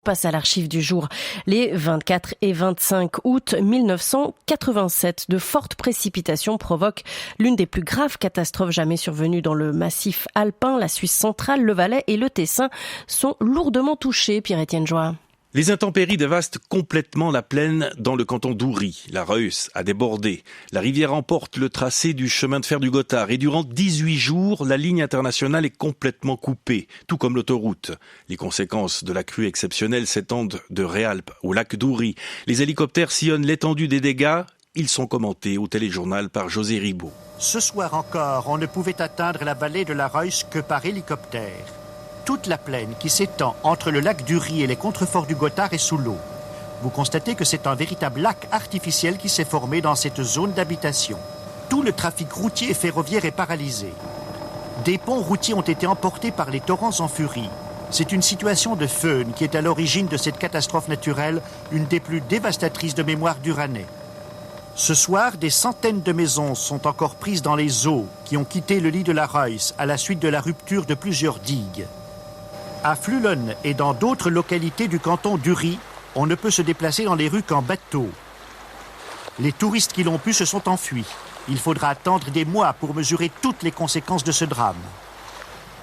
Passe à l'archive du jour. Les 24 et 25 août 1987, de fortes précipitations provoquent l'une des plus graves catastrophes jamais survenues dans le massif alpin. La Suisse centrale, le Valais et le Tessin sont lourdement touchés. Pierre-Étienne Joie. Les intempéries dévastent complètement la plaine dans le canton d'Uri. La Reuss a débordé. La rivière emporte le tracé du chemin de fer du Gothard et durant 18 jours, la ligne internationale est complètement coupée, tout comme l'autoroute. Les conséquences de la crue exceptionnelle s'étendent de Réalpes au lac d'Uri. Les hélicoptères sillonnent l'étendue des dégâts. Ils sont commentés au téléjournal par José Ribaud. Ce soir encore, on ne pouvait atteindre la vallée de la Reuss que par hélicoptère. Toute la plaine qui s'étend entre le lac d'Uri et les contreforts du Gothard est sous l'eau. Vous constatez que c'est un véritable lac artificiel qui s'est formé dans cette zone d'habitation. Tout le trafic routier et ferroviaire est paralysé. Des ponts routiers ont été emportés par les torrents en furie. C'est une situation de faune qui est à l'origine de cette catastrophe naturelle, une des plus dévastatrices de mémoire d'Uranais. Ce soir, des centaines de maisons sont encore prises dans les eaux qui ont quitté le lit de la Reuss à la suite de la rupture de plusieurs digues. À Flulon et dans d'autres localités du canton d'Uri, on ne peut se déplacer dans les rues qu'en bateau. Les touristes qui l'ont pu se sont enfuis. Il faudra attendre des mois pour mesurer toutes les conséquences de ce drame.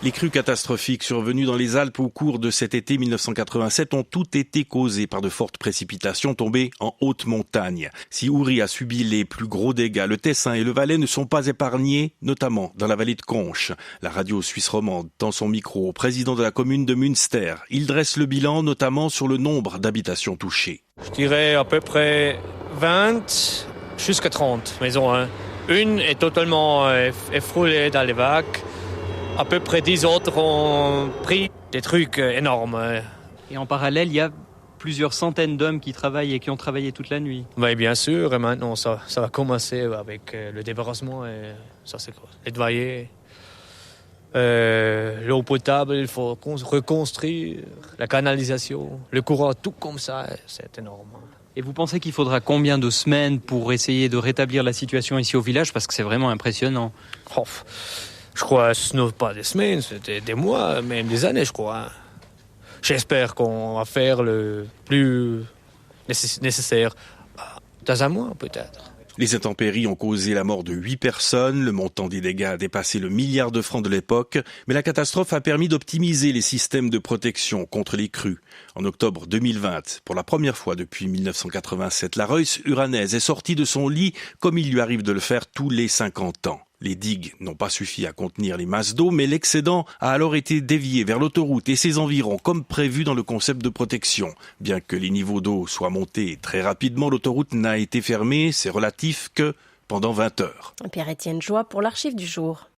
Les crues catastrophiques survenues dans les Alpes au cours de cet été 1987 ont toutes été causées par de fortes précipitations tombées en haute montagne. Si Uri a subi les plus gros dégâts, le Tessin et le Valais ne sont pas épargnés, notamment dans la vallée de Conches. La radio suisse romande tend son micro au président de la commune de Münster. Il dresse le bilan, notamment sur le nombre d'habitations touchées. Je dirais à peu près 20 jusqu'à 30 maisons. Une est totalement effroulée dans les vagues. À peu près 10 autres ont pris des trucs énormes. Et en parallèle, il y a plusieurs centaines d'hommes qui travaillent et qui ont travaillé toute la nuit. Oui, bien sûr. Et maintenant, ça va commencer avec le débarrassement. Et ça, c'est nettoyer. L'eau potable, il faut reconstruire. La canalisation, le courant, tout comme ça, c'est énorme. Et vous pensez qu'il faudra combien de semaines pour essayer de rétablir la situation ici au village? Parce que c'est vraiment impressionnant. Je crois que ce n'est pas des semaines, c'est des mois, même des années, je crois. J'espère qu'on va faire le plus nécessaire dans un mois, peut-être. Les intempéries ont causé la mort de 8 personnes. Le montant des dégâts a dépassé le milliard de francs de l'époque. Mais la catastrophe a permis d'optimiser les systèmes de protection contre les crues. En octobre 2020, pour la première fois depuis 1987, la Reuss uranaise est sortie de son lit comme il lui arrive de le faire tous les 50 ans. Les digues n'ont pas suffi à contenir les masses d'eau, mais l'excédent a alors été dévié vers l'autoroute et ses environs, comme prévu dans le concept de protection. Bien que les niveaux d'eau soient montés très rapidement, l'autoroute n'a été fermée, c'est relatif, que pendant 20 heures. Pierre-Étienne Joie pour l'archive du jour.